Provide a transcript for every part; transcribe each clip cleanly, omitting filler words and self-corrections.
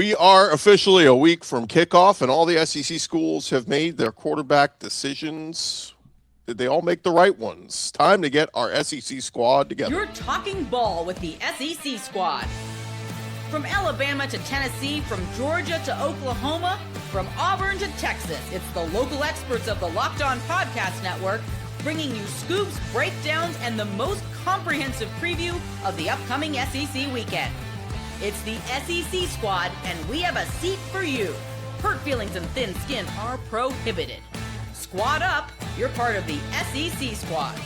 We are officially a week from kickoff, and all the SEC schools have made their quarterback decisions. Did they all make the right ones? Time to get our SEC squad together. You're talking ball with the SEC squad. From Alabama to Tennessee, from Georgia to Oklahoma, from Auburn to Texas, it's the local experts of the Locked On Podcast Network bringing you scoops, breakdowns, and the most comprehensive preview of the upcoming SEC weekend. It's the SEC squad, and we have a seat for you. Hurt feelings and thin skin are prohibited. Squad up, you're part of the SEC squad.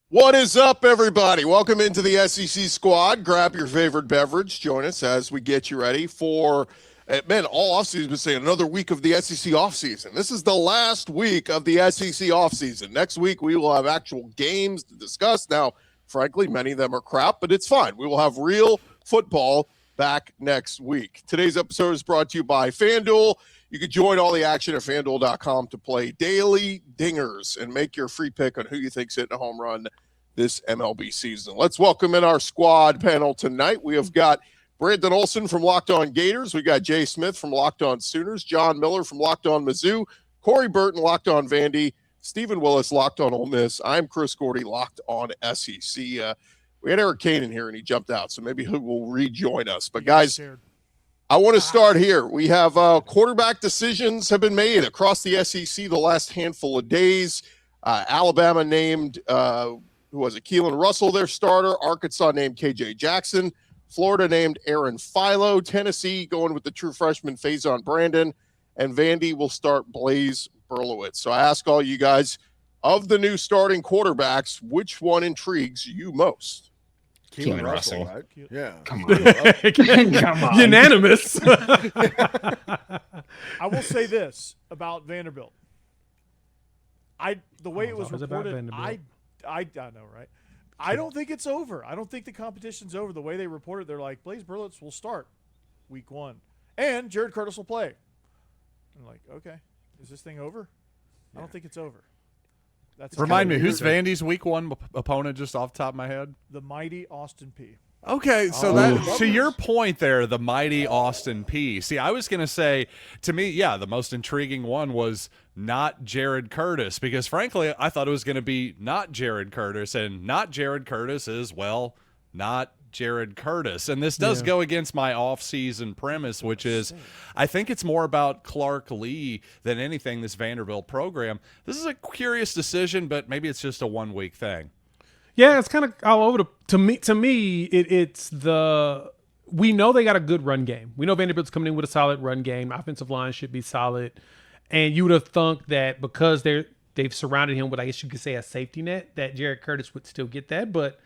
What is up, everybody? Welcome into the SEC squad. Grab your favorite beverage. Join us as we get you ready for, all offseason been saying another week of the SEC offseason. This is the last week of the SEC offseason. Next week, we will have actual games to discuss. Now, frankly, many of them are crap, but it's fine. We will have real football back next week. Today's episode is brought to you by FanDuel. You can join all the action at FanDuel.com to play daily dingers and make your free pick on who you think's hitting a home run this MLB season. Let's welcome in our squad panel tonight. We have got Brandon Olson from Locked On Gators. We got Jay Smith from Locked On Sooners, John Miller from Locked On Mizzou, Corey Burton, Locked On Vandy, Stephen Willis, Locked On Ole Miss. I'm Chris Gordy, Locked On SEC. We had Eric Kane in here, and he jumped out, so maybe he will rejoin us. But, guys, I want to start here. We have quarterback decisions have been made across the SEC the last handful of days. Alabama named, Keelon Russell their starter. Arkansas named KJ Jackson. Florida named Aaron Philo. Tennessee going with the true freshman Faizon Brandon. And Vandy will start Blaze Berlowitz. So I ask all you guys, of the new starting quarterbacks, which one intrigues you most? Keelon Russell. Right? Yeah. Come on. Come on. Unanimous. I will say this about Vanderbilt. The way it was reported, I know, right? I don't think it's over. I don't think the competition's over. The way they reported, they're like, Blaze Berlowitz will start week 1. And Jared Curtis will play. I'm like, okay, is this thing over? Yeah. I don't think it's over. Remind me, who's Vandy's week 1 opponent just off the top of my head? The mighty Austin Peay. Okay, so to your point there, the mighty Austin Peay. See, I was going to say, to me, the most intriguing one was not Jared Curtis, because frankly, I thought it was going to be not Jared Curtis, and not Jared Curtis is, well, not Jared Curtis. And this does go against my off-season premise, which is I think it's more about Clark Lee than anything, this Vanderbilt program. This is a curious decision, but maybe it's just a one-week thing. Yeah, it's kind of all over. To me, it's we know they got a good run game. We know Vanderbilt's coming in with a solid run game. Offensive line should be solid. And you would have thunk that because they've surrounded him with, I guess you could say, a safety net, that Jared Curtis would still get that. But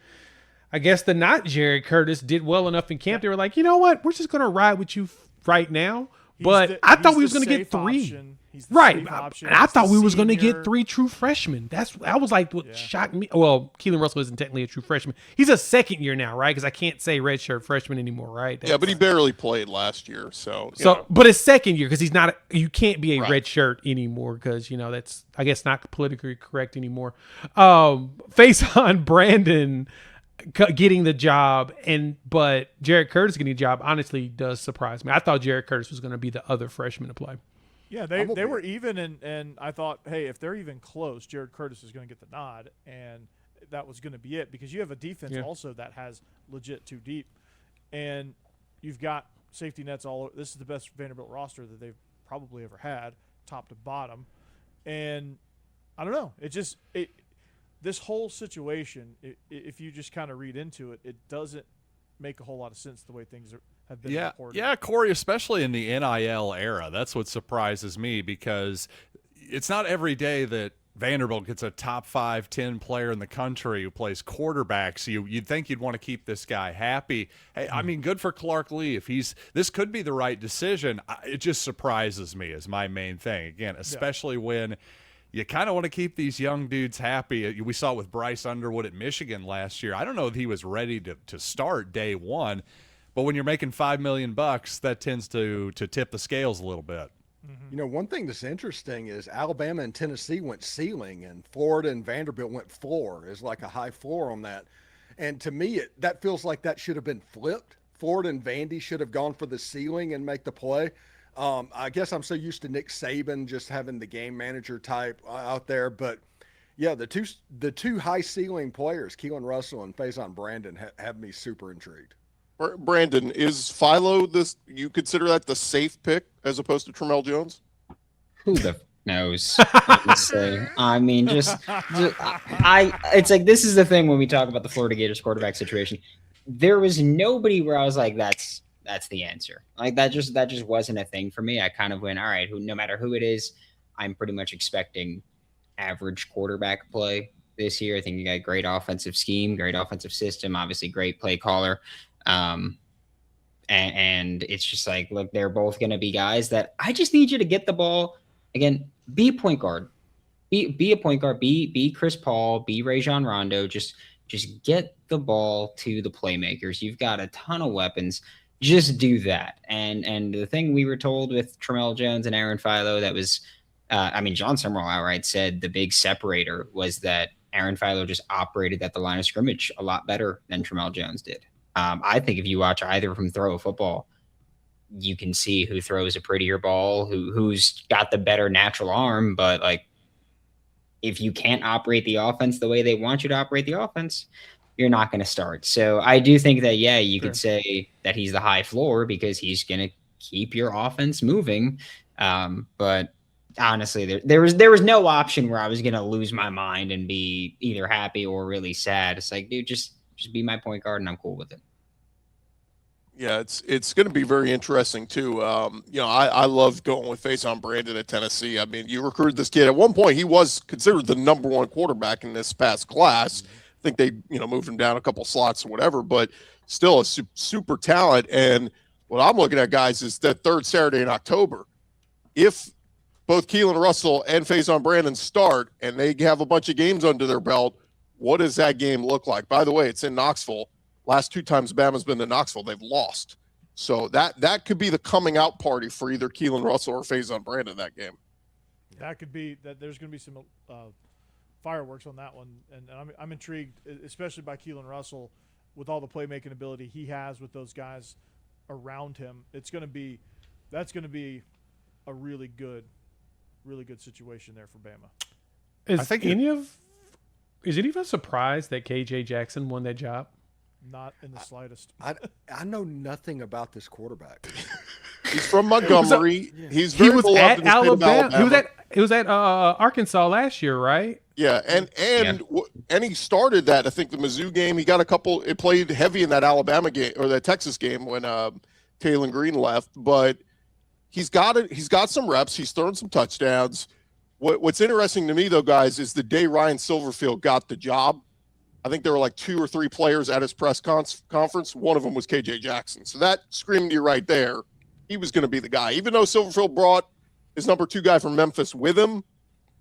I guess the not Jared Curtis did well enough in camp. They were like, you know what? We're just going to ride with you right now. But I thought we was going to get 3. Right. And I thought we was going to get 3 true freshmen. That was like what shocked me. Well, Keelon Russell isn't technically a true freshman. He's a second year now, right? Because I can't say redshirt freshman anymore, right? But he barely played last year. So but his second year, because he's not, you can't be a redshirt anymore because, that's, I guess, not politically correct anymore. Faizon Brandon getting the job, but Jared Curtis getting the job honestly does surprise me. I thought Jared Curtis was going to be the other freshman to play. Yeah, they were even, and I thought, hey, if they're even close, Jared Curtis is going to get the nod, and that was going to be it, because you have a defense also that has legit 2 deep, and you've got safety nets all over. This is the best Vanderbilt roster that they've probably ever had, top to bottom, and I don't know. This whole situation, if you just kind of read into it, it doesn't make a whole lot of sense the way things have been reported. Yeah, Corey, especially in the NIL era. That's what surprises me, because it's not every day that Vanderbilt gets a top 5, 10 player in the country who plays quarterback. So you'd think you'd want to keep this guy happy. Hey, I mean, good for Clark Lee. If this could be the right decision. It just surprises me is my main thing. Again, especially when you kind of want to keep these young dudes happy. We saw it with Bryce Underwood at Michigan last year. I don't know if he was ready to start day one, but when you're making $5 million, that tends to tip the scales a little bit. One thing that's interesting is Alabama and Tennessee went ceiling, and Florida and Vanderbilt went floor. There's like a high floor on that. And to me, that feels like that should have been flipped Ford and Vandy should have gone for the ceiling and make the play. I guess I'm so used to Nick Saban just having the game manager type out there, but yeah, the two high ceiling players, Keelon Russell and Faizon Brandon, have me super intrigued. Brandon, is Philo you consider that the safe pick as opposed to Tramel Jones? Who the knows? Honestly. I mean, it's like, this is the thing when we talk about the Florida Gators quarterback situation. There was nobody where I was like, that's the answer. Like that just wasn't a thing for me. I kind of went, all right, no matter who it is, I'm pretty much expecting average quarterback play this year. I think you got a great offensive scheme, great offensive system, obviously great play caller. And it's just like, look, they're both going to be guys that I just need you to get the ball. Again, be a point guard, be a point guard, be Chris Paul, be Rajon Rondo. Just get the ball to the playmakers. You've got a ton of weapons. Just do that. And the thing we were told with Tramel Jones and Aaron Philo, that was, John Summerall outright said the big separator was that Aaron Philo just operated at the line of scrimmage a lot better than Tramel Jones did. I think if you watch either of them throw a football, you can see who throws a prettier ball, who's got the better natural arm. But like, if you can't operate the offense the way they want you to operate the offense, you're not going to start. So I do think that, yeah, you could say that he's the high floor because he's going to keep your offense moving. But honestly, there was no option where I was going to lose my mind and be either happy or really sad. It's like, dude, just be my point guard and I'm cool with it. Yeah, it's going to be very interesting too. I love going with Faizon Brandon at Tennessee. I mean, you recruited this kid. At one point, he was considered the number one quarterback in this past class. I think they, moved him down a couple slots or whatever, but still a super talent. And what I'm looking at, guys, is that third Saturday in October. If both Keelon Russell and Faizon Brandon start and they have a bunch of games under their belt, what does that game look like? By the way, it's in Knoxville. Last two times Bama's been to Knoxville, they've lost. So that could be the coming out party for either Keelon Russell or Faizon Brandon that game. That could be that. There's going to be some fireworks on that one, and I'm intrigued, especially by Keelon Russell with all the playmaking ability he has with those guys around him. That's going to be a really good situation there for Bama. Is any of us surprised that KJ Jackson won that job? Not in the slightest. I know nothing about this quarterback. He's from Montgomery. He was at Alabama. He was at Arkansas last year, right? Yeah, and he started that. I think the Mizzou game. He got a couple. It played heavy in that Alabama game or that Texas game when Taylor Green left. But he's got it. He's got some reps. He's thrown some touchdowns. What's interesting to me though, guys, is the day Ryan Silverfield got the job. I think there were like 2 or 3 players at his press conference. One of them was KJ Jackson. So that screamed you right there. He was going to be the guy. Even though Silverfield brought his number 2 guy from Memphis with him,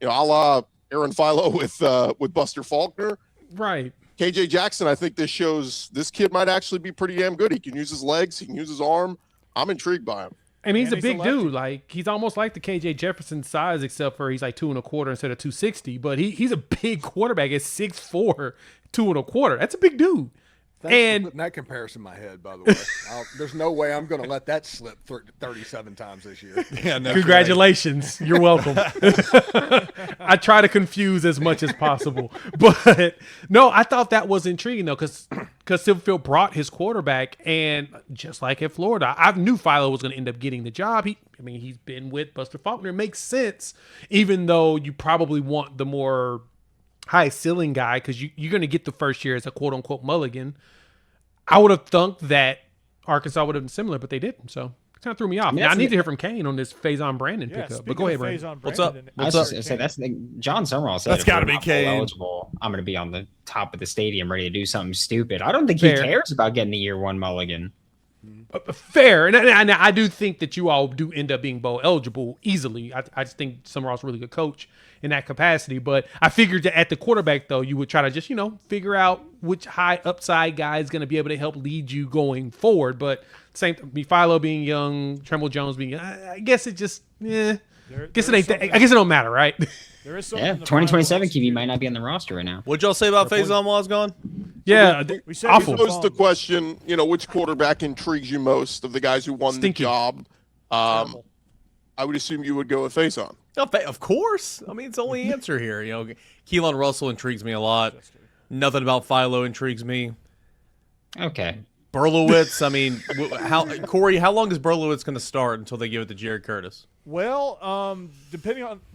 a la Aaron Philo with Buster Faulkner. Right. KJ Jackson, I think this shows this kid might actually be pretty damn good. He can use his legs. He can use his arm. I'm intrigued by him. And he's a big dude. Like, he's almost like the KJ Jefferson size, except for he's like 2 1/4 instead of 260. But he's a big quarterback at 6'4", 2 1/4. That's a big dude. Thanks for putting that comparison in my head, by the way. There's no way I'm going to let that slip 37 times this year. Yeah, no. Congratulations. You're welcome. I try to confuse as much as possible. But, no, I thought that was intriguing, though, because Silverfield brought his quarterback, and just like at Florida, I knew Philo was going to end up getting the job. He's been with Buster Faulkner. It makes sense, even though you probably want the more high ceiling guy because you're going to get the first year as a quote-unquote mulligan. I would have thunk that Arkansas would have been similar, but they didn't. So it kind of threw me off. I need to hear from Kane on this Faizon Brandon pickup. But go ahead, Brandon. What's up? That's John Summerall said. That's got to be Kane. Eligible, I'm going to be on the top of the stadium ready to do something stupid. I don't think he cares about getting the year 1 mulligan. Fair. And I do think that you all do end up being bowl eligible easily. I just think Summerall's a really good coach in that capacity. But I figured that at the quarterback, though, you would try to just, figure out which high upside guy is going to be able to help lead you going forward. But Philo being young, Tramel Jones being young, I guess it just, There- Guess it there ain't. is I guess it don't matter, right? There is something. Yeah, in the 2027 final QB might not be on the roster right now. What'd y'all say about Faizon while I was gone? Yeah, We said awful. he was Posed the question, which quarterback intrigues you most of the guys who won Stinky. the job? Terrible. I would assume you would go with Faizon. Of course. I mean, it's the only answer here. Keelon Russell intrigues me a lot. Nothing about Philo intrigues me. Okay. Berlowitz, I mean, Corey, how long is Berlowitz going to start until they give it to Jared Curtis? Well,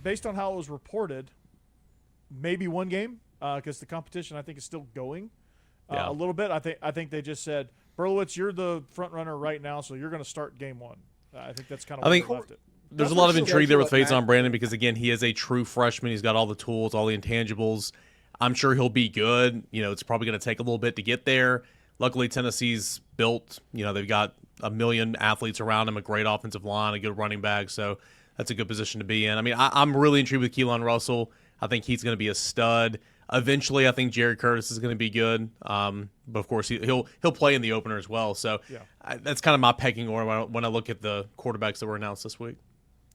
based on how it was reported, maybe one game because the competition I think is still going a little bit. I think they just said, Berlowitz, you're the front runner right now, so you're going to start game one. I think that's kind of where they left it. There's a That's lot of what intrigue there with schedule it Faizon Brandon because, again, he is a true freshman. He's got all the tools, all the intangibles. I'm sure he'll be good. It's probably going to take a little bit to get there. Luckily, Tennessee's built. They've got a million athletes around him, a great offensive line, a good running back. So that's a good position to be in. I mean, I'm really intrigued with Keelon Russell. I think he's going to be a stud. Eventually, I think Jared Curtis is going to be good. But of course, he'll play in the opener as well. So that's kind of my pecking order when I look at the quarterbacks that were announced this week.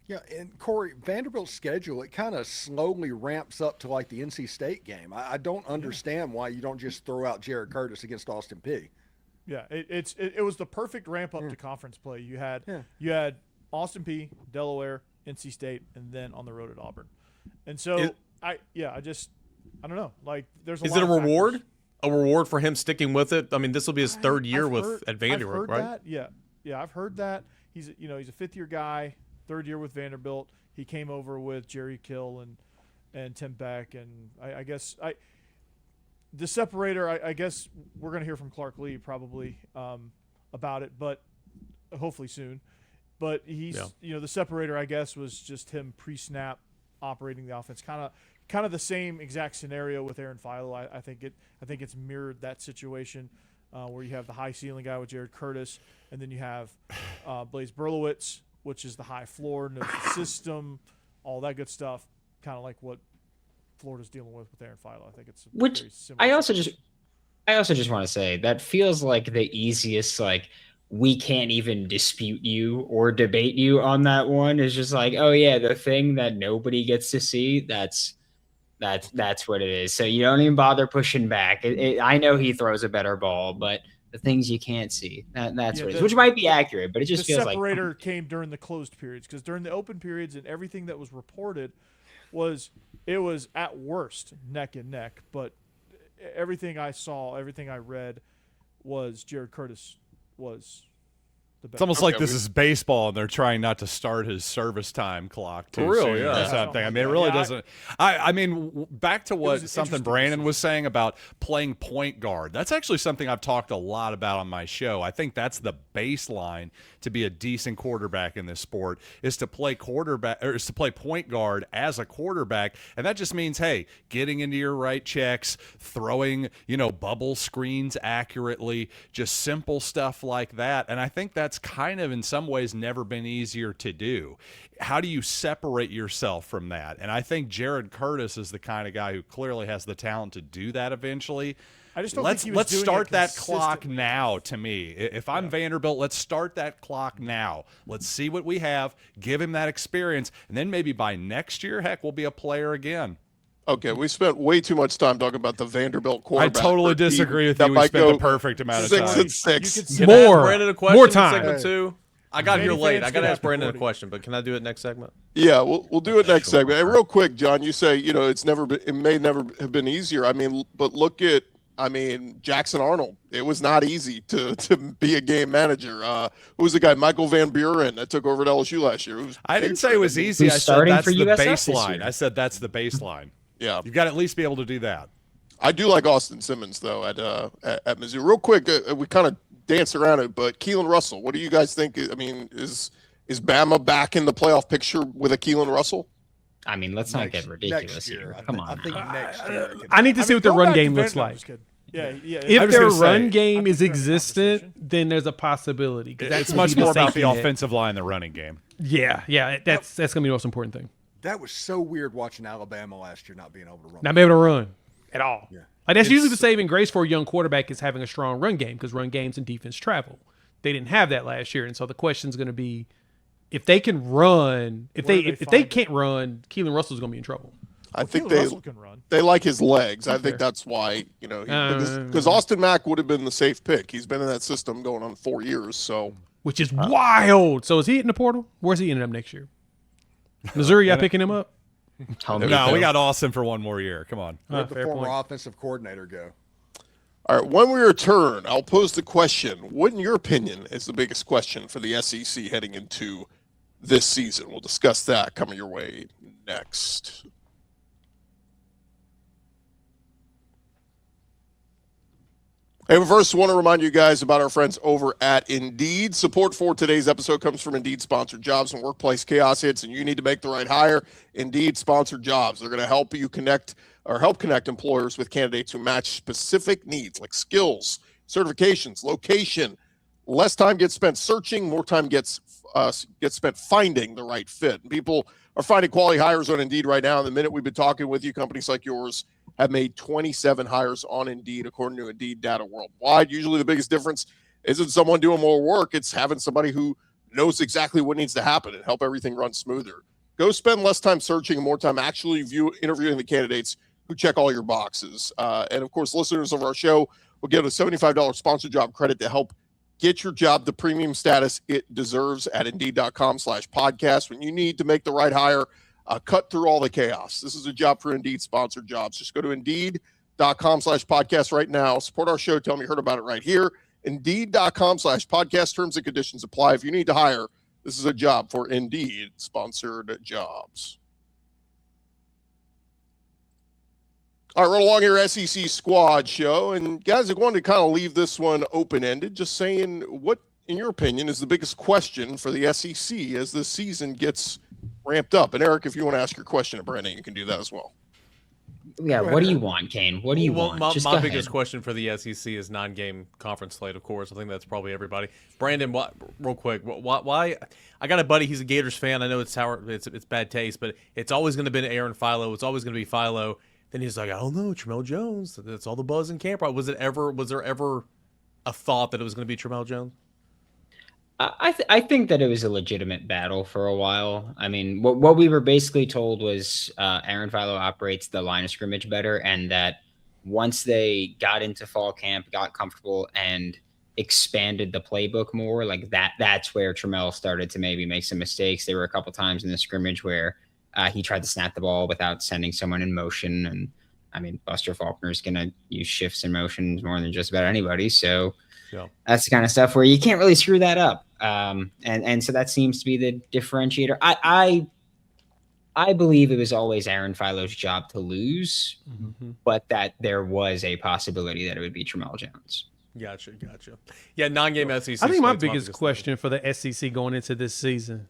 Yeah, and Corey, Vanderbilt's schedule, it kind of slowly ramps up to like the NC State game. I don't understand why you don't just throw out Jared Curtis against Austin Peay. Yeah, it was the perfect ramp up to conference play. You had Austin Peay, Delaware, NC State, and then on the road at Auburn. And so I don't know. Like, there's a Is lot it a of factors. reward? A reward for him sticking with it? I mean, this will be his third year at Vanderbilt, right? That. Yeah, I've heard that. He's a fifth-year guy, third year with Vanderbilt. He came over with Jerry Kill and Tim Beck, and I guess the separator. I guess we're gonna hear from Clark Lee probably about it, but hopefully soon. But he's the separator. I guess was just him pre-snap operating the offense, kind of the same exact scenario with Aaron Philo. I think it's mirrored that situation where you have the high ceiling guy with Jared Curtis, and then you have Blaze Berlowitz, which is the high floor, knows the system, all that good stuff, kind of like what Florida's dealing with Aaron Philo. I think it's Which very similar. I also just want to say that feels like the easiest, like, we can't even dispute you or debate you on that one. Is just like, oh yeah, the thing that nobody gets to see, that's what it is. So you don't even bother pushing back. I know he throws a better ball, but the things you can't see, that's what it is, which might be accurate, but it just feels the like separator came during the closed periods, because during the open periods and everything that was reported was at worst neck and neck, but everything I saw, everything I read was Jared Curtis was the best. It's almost like this is baseball, and they're trying not to start his service time clock too For real, soon yeah. or something. I mean, it really doesn't. I mean, back to what an something interesting Brandon decision. was saying about playing point guard. That's actually something I've talked a lot about on my show. I think that's the baseline to be a decent quarterback in this sport, is to play point guard as a quarterback, and that just means, hey, getting into your right checks, throwing, bubble screens accurately, just simple stuff like that. And I think that's kind of in some ways never been easier to do. How do you separate yourself from that? And I think Jared Curtis is the kind of guy who clearly has the talent to do that eventually. I just don't let's think he was doing start it that clock consistently. now. To me, if I'm Vanderbilt, let's start that clock now. Let's see what we have, give him that experience, and then maybe by next year, heck, we'll be a player again. Okay, we spent way too much time talking about the Vanderbilt I quarterback. totally disagree with you. We spent the perfect amount of 6 time. and 6. You could Can I ask More. Brandon a question More in time. segment 2? I got here Vandy late. fans I got to get ask Brandon a happy question, but can I do it next segment? Yeah, we'll do it next segment. And real quick, John, you say it may never have been easier. I mean, but look at Jackson Arnold. It was not easy to be a game manager. Who was the guy? Michael Van Buren that took over at LSU last year. I didn't say it was easy. Who's I said starting that's for the USF this baseline. year? I said that's the baseline. Yeah, You've got to at least be able to do that. I do like Austin Simmons though at Mizzou. Real quick, we kind of danced around it, but Keelon Russell. What do you guys think? I mean, is Bama back in the playoff picture with a Keelon Russell? I mean, let's not get Next ridiculous year, here. Come I on. think now. next year. I need to see what their go run back to game looks Vanderbilt. like. I'm just kidding. Yeah. If was their gonna say, run game I is think they're in existent, conversation. then there's a possibility. 'cause that It's could much be more about safety the net. offensive line, the running game. Yeah, that's gonna be the most important thing. That was so weird watching Alabama last year not being able to run. Not be able to run at all. Yeah. Like that's usually the saving grace for a young quarterback is having a strong run game because run games and defense travel. They didn't have that last year, and so the question's going to be, if they can run, if Where they do they if they find can't run, Keelon Russell's going to be in trouble. I think Keelon Russell can run. they like his legs. I think fair. that's why, because Austin Mack would have been the safe pick. He's been in that system going on 4 years. So Which is wild. So is he in the portal? Where's he ending up next year? Missouri, y'all picking him up? Home No, Depot. we got Austin for one more year. Come on. Where'd the Fair former point. offensive coordinator go? all right, when we return, I'll pose the question: what, in your opinion, is the biggest question for the SEC heading into this season? We'll discuss that coming your way next. Hey, but first, I want to remind you guys about our friends over at Indeed. Support for today's episode comes from Indeed sponsored jobs. When workplace chaos hits and you need to make the right hire, Indeed sponsored jobs. They're going to help you help connect employers with candidates who match specific needs like skills, certifications, location. Less time gets spent searching, more time gets spent finding the right fit. And people are finding quality hires on Indeed right now. And the minute we've been talking with you, companies like yours have made 27 hires on Indeed, according to Indeed data worldwide. Usually the biggest difference isn't someone doing more work. It's having somebody who knows exactly what needs to happen and help everything run smoother. Go spend less time searching and more time actually interviewing the candidates who check all your boxes. And, of course, listeners of our show will get a $75 sponsored job credit to help get your job the premium status it deserves at Indeed.com/podcast. When you need to make the right hire, cut through all the chaos. This is a job for Indeed sponsored jobs. Just go to Indeed.com/podcast right now. Support our show. Tell me you heard about it right here. Indeed.com/podcast. Terms and conditions apply. If you need to hire, this is a job for Indeed sponsored jobs. All right, roll along here, SEC Squad Show. And guys, I wanted to kind of leave this one open-ended, just saying what, in your opinion, is the biggest question for the SEC as the season gets ramped up. And Eric, if you want to ask your question to Brandon, you can do that as well. Yeah, what do you want, Kane? What do you Well, want? my Just go biggest ahead. question for the SEC is non-game conference slate, of course. I think that's probably everybody. Brandon, real quick, why? I got a buddy. He's a Gators fan. I know it's bad taste, but it's always going to be Aaron Philo. It's always going to be Philo. Then he's like, I don't know, Tramel Jones. That's all the buzz in camp. Was there ever a thought that it was going to be Tramel Jones? I think that it was a legitimate battle for a while. I mean, what we were basically told was Aaron Philo operates the line of scrimmage better, and that once they got into fall camp, got comfortable, and expanded the playbook more, like that's where Tramel started to maybe make some mistakes. There were a couple times in the scrimmage where he tried to snap the ball without sending someone in motion. And I mean, Buster Faulkner is going to use shifts and motions more than just about anybody. So that's the kind of stuff where you can't really screw that up. And so that seems to be the differentiator. I believe it was always Aaron Philo's job to lose, but that there was a possibility that it would be Tramel Jones. Gotcha. Yeah, non-game SEC. I think my biggest question for the SEC going into this season.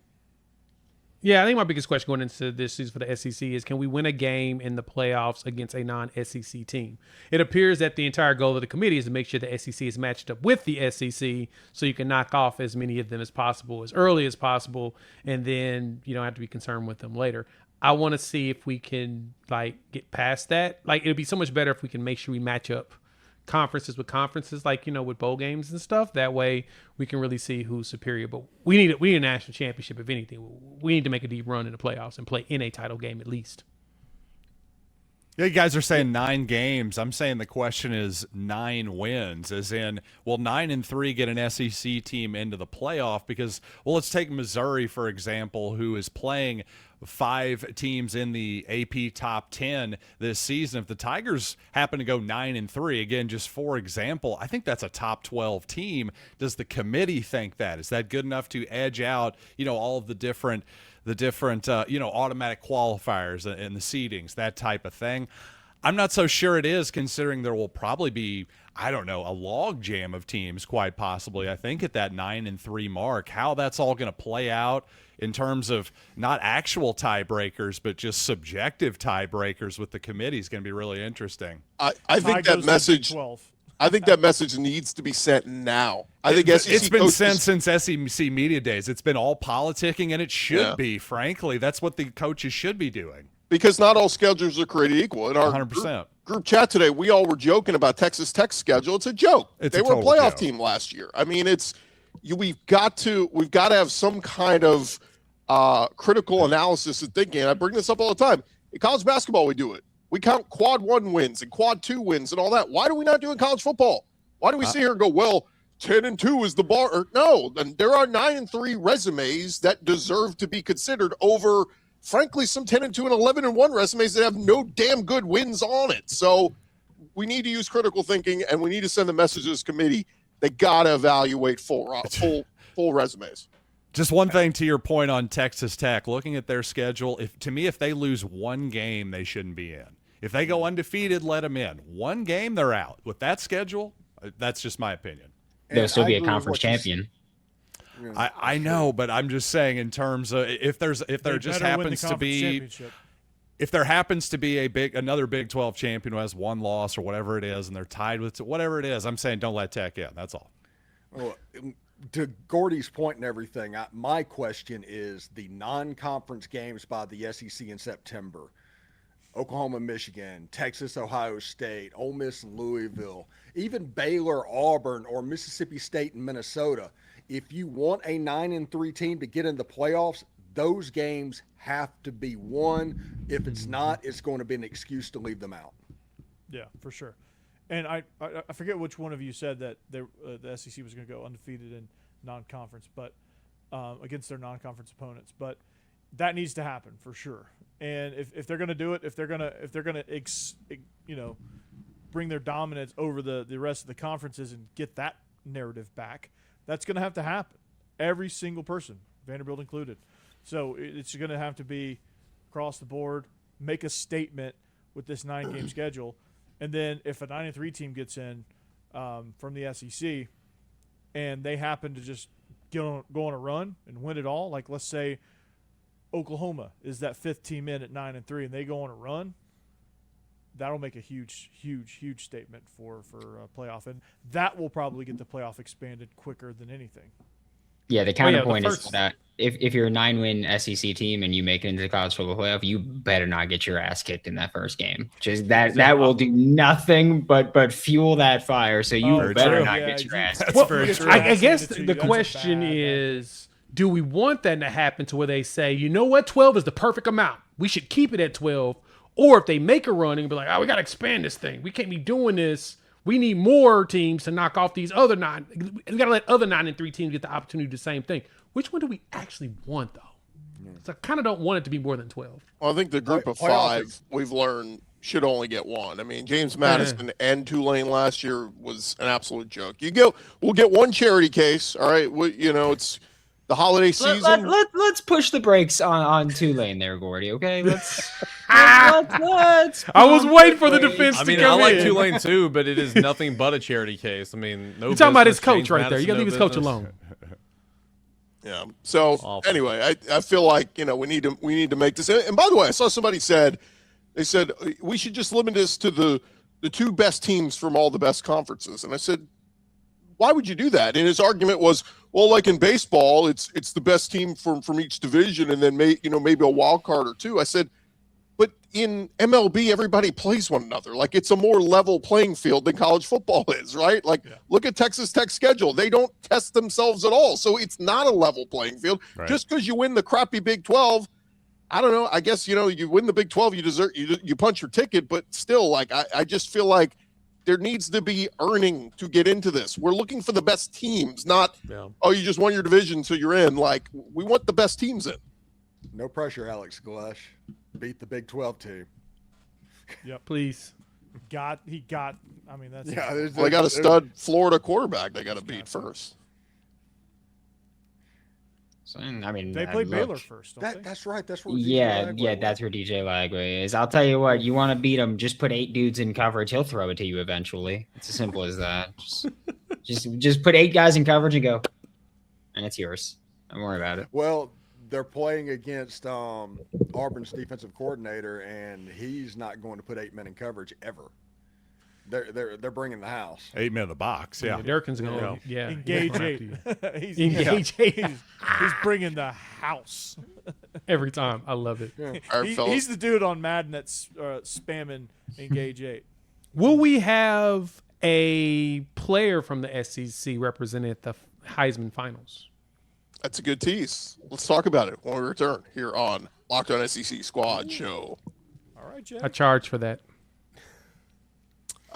Yeah, I think my biggest question going into this season for the SEC is, can we win a game in the playoffs against a non-SEC team? It appears that the entire goal of the committee is to make sure the SEC is matched up with the SEC so you can knock off as many of them as possible, as early as possible, and then you don't have to be concerned with them later. I want to see if we can get past that. It'd be so much better if we can make sure we match up conferences with conferences, with bowl games and stuff. That way we can really see who's superior. But we need a national championship. If anything, we need to make a deep run in the playoffs and play in a title game at least. Yeah, you guys are saying 9 games. I'm saying the question is 9 wins, as in, will 9-3 get an SEC team into the playoff? Because, let's take Missouri, for example, who is playing 5 teams in the AP top 10 this season. If the Tigers happen to go 9-3, again, just for example, I think that's a top 12 team. Does the committee think that? Is that good enough to edge out, all of the different automatic qualifiers and the seedings, that type of thing? I'm not so sure it is, considering there will probably be, a log jam of teams, quite possibly, I think, at that 9-3 mark. How that's all going to play out in terms of not actual tiebreakers, but just subjective tiebreakers with the committee is going to be really interesting. I think that message. I think that message needs to be sent now. I think it's been sent since SEC Media Days. It's been all politicking, and it should be, frankly. That's what the coaches should be doing. Because not all schedules are created equal. In our 100%. Group chat today, we all were joking about Texas Tech's schedule. It's a joke. They were a playoff team last year. I mean, we've got to have some kind of critical analysis and thinking. And I bring this up all the time. In college basketball, we do it. We count quad 1 wins and quad 2 wins and all that. Why do we not do it in college football? Why do we sit here and go, well, 10-2 is the bar? Or, no, there are 9-3 resumes that deserve to be considered over, frankly, some 10-2 and 11-1 resumes that have no damn good wins on it. So we need to use critical thinking, and we need to send the message to this committee. They got to evaluate full resumes. Just one thing to your point on Texas Tech, looking at their schedule, if they lose one game, they shouldn't be in. If they go undefeated, let them in. One game, they're out. With that schedule, that's just my opinion. They'll still be a conference champion. I know, but I'm just saying in terms of if there happens to be another Big 12 champion who has one loss or whatever it is, and they're tied with whatever it is, I'm saying don't let Tech in. That's all. Well, to Gordy's point and everything, my question is the non-conference games by the SEC in September. Oklahoma, Michigan, Texas, Ohio State, Ole Miss, Louisville, even Baylor, Auburn, or Mississippi State and Minnesota. If you want a 9-3 team to get in the playoffs, those games have to be won. If it's not, it's going to be an excuse to leave them out. Yeah, for sure. And I forget which one of you said that the SEC was going to go undefeated in non-conference, but against their non-conference opponents. But that needs to happen for sure. And if they're going to do it, if they're going to bring their dominance over the rest of the conferences and get that narrative back, that's going to have to happen. Every single person, Vanderbilt included. So it's going to have to be across the board, make a statement with this 9-game schedule. And then if a 9-3 team gets in from the SEC and they happen to just go on a run and win it all, like let's say Oklahoma is that 5th team in at 9-3 and they go on a run, that'll make a huge statement for a playoff. And that will probably get the playoff expanded quicker than anything. Yeah, the counterpoint is that if you're a 9-win SEC team and you make it into the college football playoff, you better not get your ass kicked in that first game. Just that will do nothing but fuel that fire. So you better not get your ass kicked. Well, I guess the question is, do we want that to happen to where they say, you know what, 12 is the perfect amount. We should keep it at 12. Or if they make a run and be like, we got to expand this thing. We can't be doing this. We need more teams to knock off these other 9. We got to let other 9-3 teams get the opportunity to do the same thing. Which one do we actually want, though? So I kind of don't want it to be more than 12. Well, I think the group of 5 we've learned should only get one. I mean, James Madison and Tulane last year was an absolute joke. We'll get one charity case. All right, it's the holiday season. Let's push the brakes on Tulane there, Gordy. Okay, let's. I was waiting for the defense to come in. I like Tulane too, but it is nothing but a charity case. I mean, no. You're talking about his coach right there. You got to leave his coach alone. Yeah. So anyway, I feel like we need to make this. And by the way, I saw somebody said we should just limit this to the 2 best teams from all the best conferences. And I said, why would you do that? And his argument was, well, like in baseball, it's the best team from each division, and then maybe a wild card or 2. I said, but in MLB, everybody plays one another. Like, it's a more level playing field than college football is, right? Like, Look at Texas Tech's schedule. They don't test themselves at all. So it's not a level playing field. Right. Just because you win the crappy Big 12, I don't know. I guess, you win the Big 12, you punch your ticket. But still, like, I just feel like there needs to be earning to get into this. We're looking for the best teams, not, you just won your division, so you're in. Like, we want the best teams in. No pressure, Alex Galesh. Beat the Big 12 team. Yep. Please. I mean, that's. Yeah. They got a stud Florida quarterback they got to beat first. So, I mean, they play Baylor first. That's right. That's where. That's where DJ Lagway is. I'll tell you what. You want to beat him? Just put 8 dudes in coverage. He'll throw it to you eventually. It's as simple as that. Just put 8 guys in coverage and go, and it's yours. Don't worry about it. Well, they're playing against Auburn's defensive coordinator, and he's not going to put 8 men in coverage ever. They're bringing the house. 8 men in the box. Yeah, Durkin's going to engage 8. Engage 8. He's bringing the house every time. I love it. Yeah. He's the dude on Madden that's spamming engage 8. Will we have a player from the SEC representing the Heisman finals? That's a good tease. Let's talk about it when we return here on Locked On SEC Squad Show. All right, Jay. I charge for that.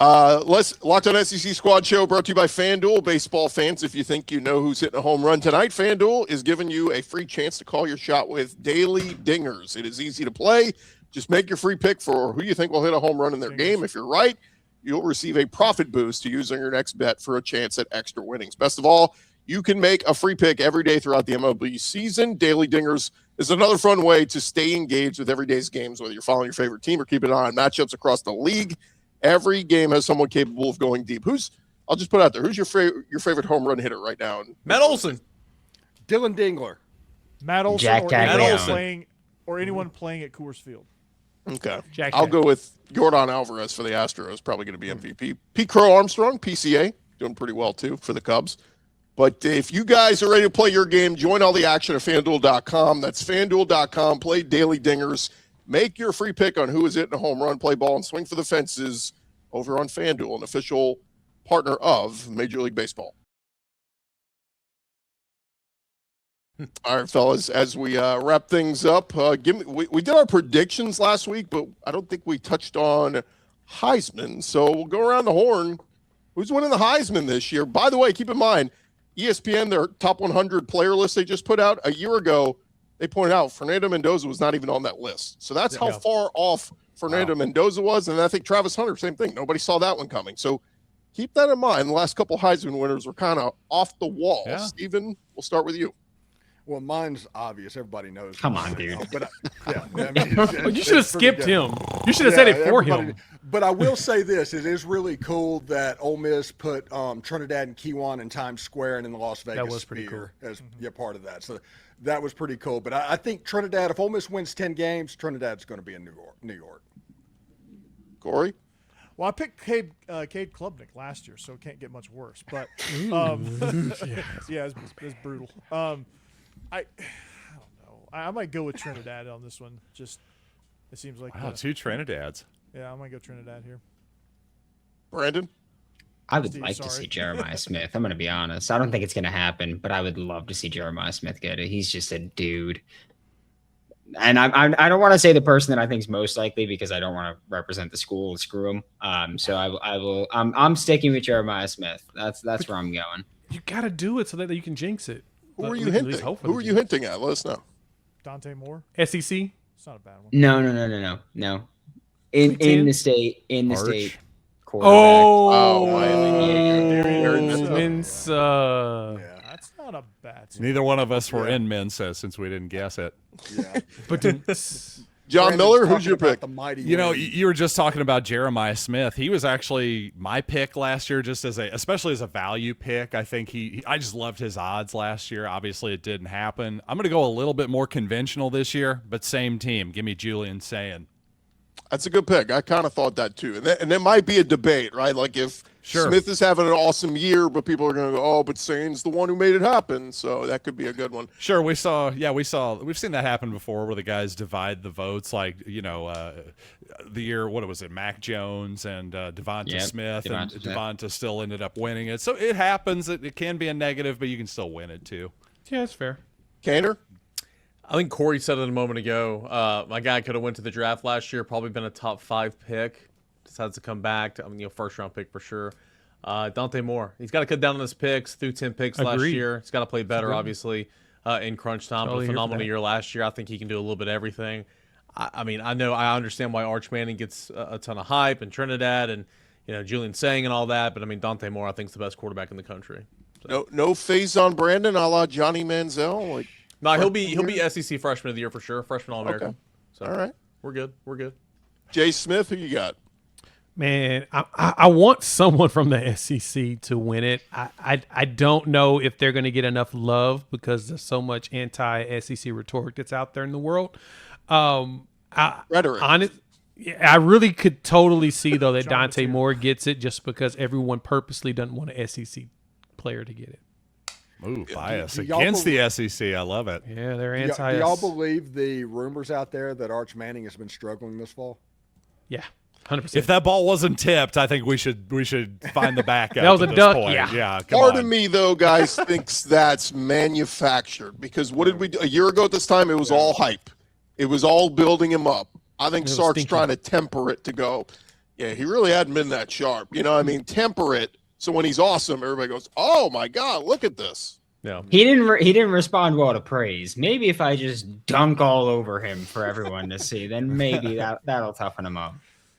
Locked On SEC Squad Show brought to you by FanDuel. Baseball fans, if you think you know who's hitting a home run tonight, FanDuel is giving you a free chance to call your shot with daily dingers. It is easy to play. Just make your free pick for who you think will hit a home run in their game. If you're right, you'll receive a profit boost to use on your next bet for a chance at extra winnings. Best of all, you can make a free pick every day throughout the MLB season. Daily Dingers is another fun way to stay engaged with every day's games, whether you're following your favorite team or keeping an eye on matchups across the league. Every game has someone capable of going deep. I'll just put out there, who's your favorite home run hitter right now? Matt Olson. Dylan Dingler. Matt Olson Jack or anyone playing at Coors Field. Okay. Jack I'll Jack. go with Yordan Alvarez for the Astros, probably going to be MVP. Pete Crow Armstrong, PCA, doing pretty well too for the Cubs. But if you guys are ready to play your game, join all the action at FanDuel.com. That's FanDuel.com. Play Daily Dingers. Make your free pick on who is hitting a home run, play ball, and swing for the fences over on FanDuel, an official partner of Major League Baseball. All right, fellas, as we wrap things up, we did our predictions last week, but I don't think we touched on Heisman. So we'll go around the horn. Who's winning the Heisman this year? By the way, keep in mind, ESPN, their top 100 player list they just put out a year ago, they pointed out Fernando Mendoza was not even on that list. So that's how far off Fernando Mendoza was. And I think Travis Hunter, same thing. Nobody saw that one coming. So keep that in mind. The last couple Heisman winners were kind of off the wall. Yeah. Steven, we'll start with you. Well, mine's obvious. Everybody knows. Come on, dude. But I mean, Well, you should have skipped him. You should have said it for him. But I will say this: it is really cool that Ole Miss put Trinidad and Keelon in Times Square and in the Las Vegas was pretty Sphere as part of that. So that was pretty cool. But I think Trinidad, if Ole Miss wins 10 games, Trinidad's going to be in New York. Corey? Well, I picked Cade Klubnik last year, so it can't get much worse. But it's brutal. I don't know. I might go with Trinidad on this one. Just it seems like two Trinidads. Yeah, I might go Trinidad here. Brandon? I would Steve, like to sorry. see Jeremiah Smith. I'm going to be honest. I don't think it's going to happen, but I would love to see Jeremiah Smith get it. He's just a dude. And I don't want to say the person that I think is most likely because I don't want to represent the school and screw him. So I will. I'm sticking with Jeremiah Smith. That's where I'm going. You got to do it so that you can jinx it. Who are We you can at least hinting? hope for Who the are you jinx. hinting at? Let us know. Dante Moore. SEC? It's not a bad one. No. In Ten? the state Arch. quarterback. Oh, Mensa. That's not a bad team. Neither one of us were in Mensa since we didn't guess it. Yeah. But John Brandon's Miller, who's talking your about pick? The mighty You know, Winds. you were just talking about Jeremiah Smith. He was actually my pick last year, just especially as a value pick. I think I just loved his odds last year. Obviously, it didn't happen. I'm going to go a little bit more conventional this year, but same team. Give me Julian Sayin. That's a good pick. I kind of thought that too. And there might be a debate, right? Like if Smith is having an awesome year, but people are going to go, oh, but Sayin's the one who made it happen. So that could be a good one. Sure, we've seen that happen before where the guys divide the votes, like, the year, what was it, Mac Jones and Devonta Smith, and Devonta still ended up winning it. So it happens. It can be a negative, but you can still win it too. yeah, that's fair. Cantor? I think Corey said it a moment ago. My guy could have went to the draft last year, probably been a top 5 pick. Decides to come back. First round pick for sure. Dante Moore. He's got to cut down on his picks. Threw 10 picks last Agreed. year. He's got to play better, obviously, in crunch time. Totally But a here for phenomenal that. year last year. I think he can do a little bit of everything. I understand why Arch Manning gets a ton of hype and Trinidad and Julian Sayin and all that. But Dante Moore, I think, is the best quarterback in the country. No Faizon Brandon a la Johnny Manziel. No, he'll be SEC Freshman of the Year for sure. Freshman All-American. Okay. So All right. we're good. We're good. Jay Smith, who you got? Man, I want someone from the SEC to win it. I don't know if they're going to get enough love because there's so much anti-SEC rhetoric that's out there in the world. Rhetoric. I really could totally see, though, that Dante Moore gets it just because everyone purposely doesn't want an SEC player to get it. Ooh, bias do y'all against the SEC. I love it. Yeah, they're Do anti. y'all believe the rumors out there that Arch Manning has been struggling this fall? Yeah. 100%. If that ball wasn't tipped, I think we should find the backup. That was at a this duck, point. yeah. Come Part on. of me, though, guys, thinks that's manufactured because what did we do a year ago at this time? It was all hype. It was all building him up. I think was Sark's stinky. trying to temper it to go, yeah, he really hadn't been that sharp. You know, I mean, temper it so when he's awesome, everybody goes, oh my God, look at this. Yeah. He didn't respond well to praise. Maybe if I just dunk all over him for everyone to see, then maybe that'll toughen him up.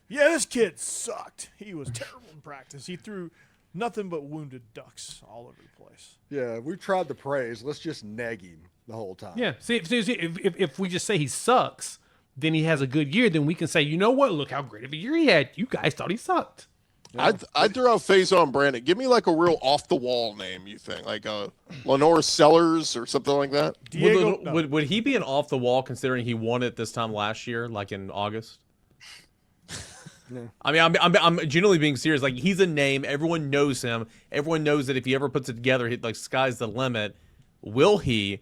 Yeah, this kid sucked. He was terrible in practice. He threw nothing but wounded ducks all over the place. Yeah, we tried the praise. Let's just neg him the whole time. Yeah. See, if we just say he sucks, then he has a good year, then we can say, you know what? Look how great of a year he had. You guys thought he sucked. I'd throw out Faizon Brandon. Give me like a real off the wall name, you think, like Lenore Sellers or something like that. Diego, no. Would he be an off the wall considering he won it this time last year, like in August? I mean, I'm genuinely being serious. Like, he's a name. Everyone knows him. Everyone knows that if he ever puts it together, like, sky's the limit. Will he?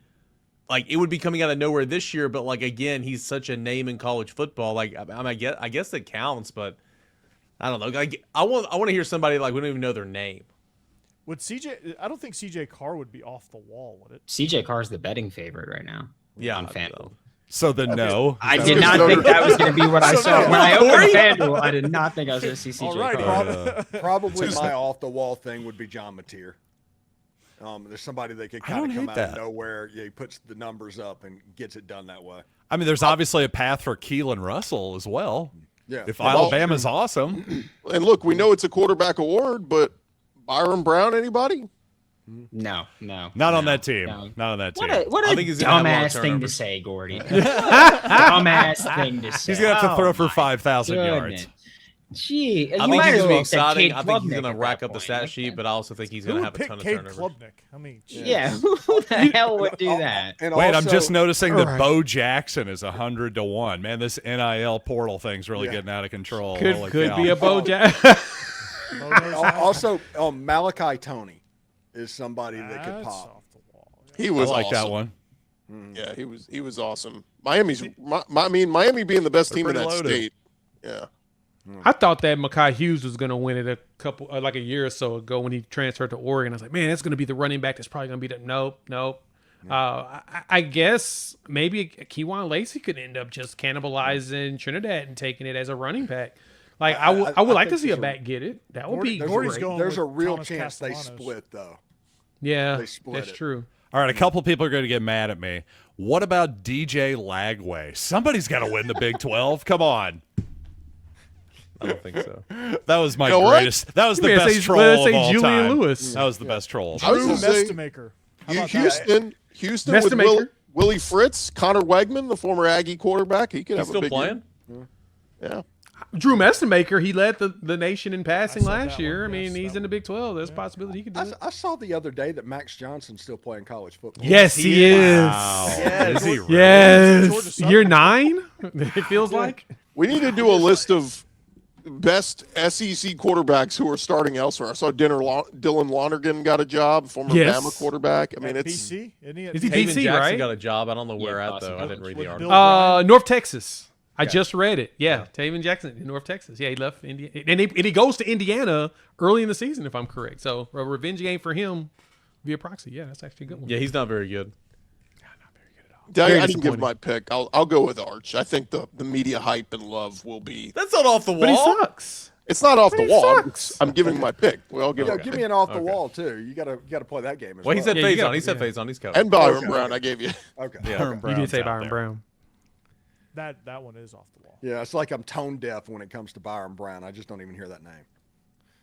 Like, it would be coming out of nowhere this year, but like, again, he's such a name in college football. Like, I guess it counts, but I don't know. Like, I want to hear somebody like we don't even know their name. Would CJ? I don't think CJ Carr would be off the wall, would it? CJ Carr's the betting favorite right now. Yeah, on FanDuel. So then no. I did not think that was going to be what I saw when I opened FanDuel. I did not think I was going to see CJ All right, Carr. Probably my off the wall thing would be John Mateer. There's somebody that could kind don't of come hate out that. of nowhere. Yeah, he puts the numbers up and gets it done that way. I mean, there's obviously a path for Keelon Russell as well. Yeah. If Alabama's awesome. And look, we know it's a quarterback award, but Byron Brown, anybody? No. Not on that team. no. Not on that team. What I a think he's gonna have a lot of dumbass thing to turnovers. say, Gordy. Dumbass thing to say. He's going to have to throw for Oh, 5,000 goodness. yards. Gee, I you think might he's as gonna be well take exciting. Cade I think he's Klubnik gonna at rack that up the point. stat sheet, but I also think he's Who gonna would have a pick ton of Cade turnovers. Klubnik? I mean, geez. Yeah, who the hell would do that? And Wait, I'm also- just noticing that Alright. Bo Jackson is 100 to 1. Man, this NIL portal thing's really Yeah. getting out of control. Could Holy be cow. a Bojack. Bo knows that. Also, Malachi Tony is somebody that could That's pop. off the wall. He I was like awesome. that one. Yeah, he was awesome. Miami being the best They're team in that pretty loaded. state. Yeah. I thought that Mekhi Hughes was going to win it a couple, like a year or so ago when he transferred to Oregon. I was like, man, that's going to be the running back that's probably going to be that. Nope. I guess maybe Keewan Lacey could end up just cannibalizing Trinidad and taking it as a running back. Like, I would like to think see a there's a- back get it. That would be Gordy's great. going There's a with real Thomas chance they Castellanos. split, though. Yeah, They split that's it. true. All right, a couple people are going to get mad at me. What about DJ Lagway? Somebody's got to win the Big 12. Come on. I don't think so. That was my You know what? greatest. That was You the may best say- troll let's of say all Julian time. Lewis. That was the best troll. I was Drew gonna say, Mestamaker. How about that? Houston with Mestamaker. Willie Fritz, Connor Wegman, the former Aggie quarterback. He could He's have a still big playing. year. Yeah. Drew Mestamaker, he led the nation in passing said last that year. one, I mean, yes, he's that in the Big 12. There's a possibility he could do it. I saw the other day that Max Johnson's still playing college football. Yes, he is. Wow. Is he really? Yes. Georgia Year Southern. 9, it feels like. We need to do a list of best SEC quarterbacks who are starting elsewhere. I saw Dylan Lonergan got a job, former Yes. Bama quarterback. I mean, At it's BC? Isn't he at Is he BC? Taven DC, Jackson right? got a job. I don't know where Yeah, at though. I possibly. didn't read the With article. Bill O'Brien? North Texas. I just read it. Yeah, Taven Jackson in North Texas. Yeah, he left Indiana, and he goes to Indiana early in the season, if I'm correct. So a revenge game for him via proxy. Yeah, that's actually a good one. Yeah, he's not very good. I Very didn't give disappointing. my pick. I'll go with Arch. I think the media hype and love will be. That's not off the wall. But he sucks. It's not off the he wall. sucks. I'm giving my pick. We all give Yeah, our give pick. me an off the wall too. You gotta play that game as Well, well. he said Yeah, you Faizon. gotta- He said yeah. Faizon. He's covered. And Byron Okay. Brown, I gave you. Okay. Yeah. You did say Byron Brown. That one is off the wall. Yeah, it's like I'm tone deaf when it comes to Byron Brown. I just don't even hear that name.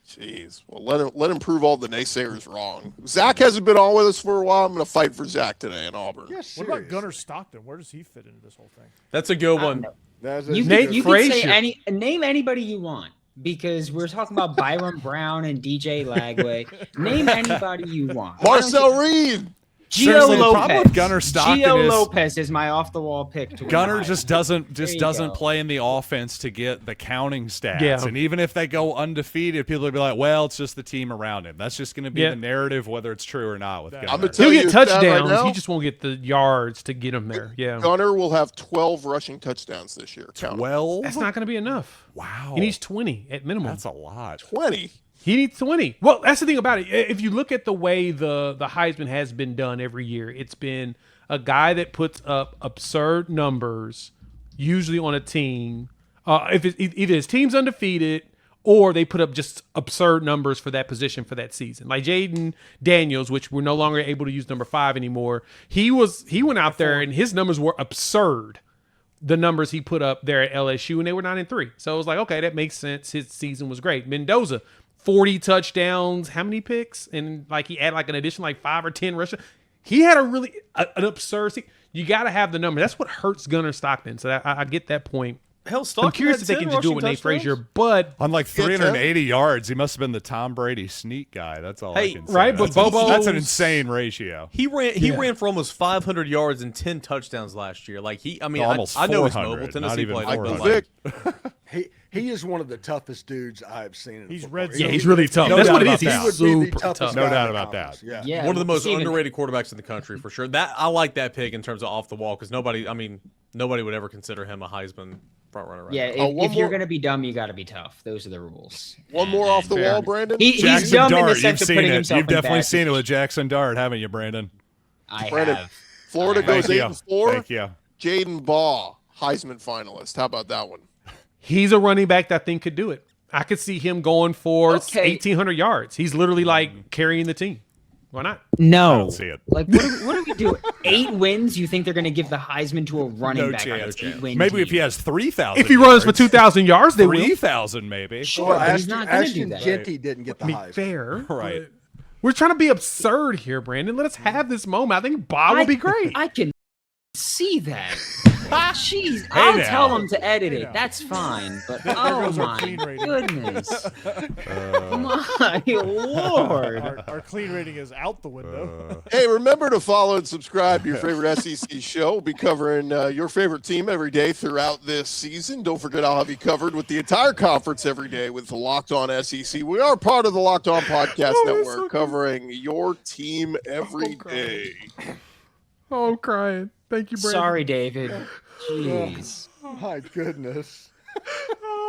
Jeez. Well, let him prove all the naysayers wrong. Zach hasn't been on with us for a while. I'm going to fight for Zach today in Auburn. Yes. What about Gunnar Stockton? Where does he fit into this whole thing? That's a good one. You Nate could, you could say Frazier. name anybody you want because we're talking about Byron Brown and DJ Lagway. Name anybody you want. Marcel Reed. Gio the problem Lopez. with Gunnar Stockton Gio is Lopez is my off-the-wall pick. To win Gunnar the just Heisman. doesn't go. play in the offense to get the counting stats. Yeah. And even if they go undefeated, people will be like, "Well, it's just the team around him." That's just going to be Yeah. the narrative, whether it's true or not. With I'm Gunnar. I'm gonna tell He'll you get a stat touchdowns. right now. He just won't get the yards to get him there. Yeah. Gunner will have 12 rushing touchdowns this year. Count 'em. 12. That's not going to be enough. Wow. He needs 20 at minimum. That's a lot. 20. He needs 20. Well, that's the thing about it. If you look at the way the Heisman has been done every year, it's been a guy that puts up absurd numbers, usually on a team. If either his team's undefeated or they put up just absurd numbers for that position for that season. Like Jayden Daniels, which we're no longer able to use number 5 anymore. He went out there and his numbers were absurd. The numbers he put up there at LSU, and they were 9-3. So it was like, okay, that makes sense. His season was great. Mendoza, 40 touchdowns, how many picks? And like he had like an addition like 5 or 10 rushes. He had an absurd season. You got to have the number. That's what hurts Gunnar Stockton. So I get that point. Hell, Stockton I'm curious had if they 10 can just do it with rushing Nate Frazier, touchdowns. but On like 380 yards, he must have been the Tom Brady sneak guy. That's all I Hey, can say. right, but That's Bobo's- that's an insane ratio. He ran for almost 500 yards and 10 touchdowns last year. Like Almost I know he's 400, mobile. not Tennessee even played, Like but 400. like, He is one of the toughest dudes I have seen. In He's football. red He- zone. yeah, he's really tough. No That's doubt what it about is. that. He He's would be the super toughest tough. No guy doubt in about conference. that. Yeah. Yeah, one of the most Steven, underrated quarterbacks in the country for sure. That I like that pick in terms of off the wall because nobody would ever consider him a Heisman front runner. Right Yeah, now. if one you're more- gonna be dumb, you got to be tough. Those are the rules. One more off the Fair. wall, Brandon. He's Jackson dumb in the Dart, you've sense of seen putting it. himself You've in definitely bad seen it with positions. Jackson Dart, haven't you, Brandon? I Brandon, have. Florida Thank goes you. 8-4. Thank you. Jayden Baugh, Heisman finalist. How about that one? He's a running back that I think could do it. I could see him going for Okay. 1,800 yards. He's literally like carrying the team. Why not? No, I don't see it. Like, what do we do? 8 wins? You think they're going to give the Heisman to a running No back on chance. an 8-win Maybe if team? he has 3,000. If he runs for 2,000 yards, they will. 3,000 maybe. Sure, Well, but he's Ashton, not going to do Ashton that. Genty didn't get the I mean, Heisman. fair. Right. but We're trying to be absurd here, Brandon. Let us have this moment. I think Bob will be great. I can see that. Jeez, Hey I'll now. tell him to edit Hey it. now. That's fine. But There oh goes our my clean rating. goodness, my lord! Our clean rating is out the window. Hey, remember to follow and subscribe to your favorite SEC show. We'll be covering your favorite team every day throughout this season. Don't forget, I'll have you covered with the entire conference every day with the Locked On SEC. We are part of the Locked On Podcast Network, covering your team every day. Oh, crying. Thank you, Brandon. Sorry, David. Jeez. My goodness.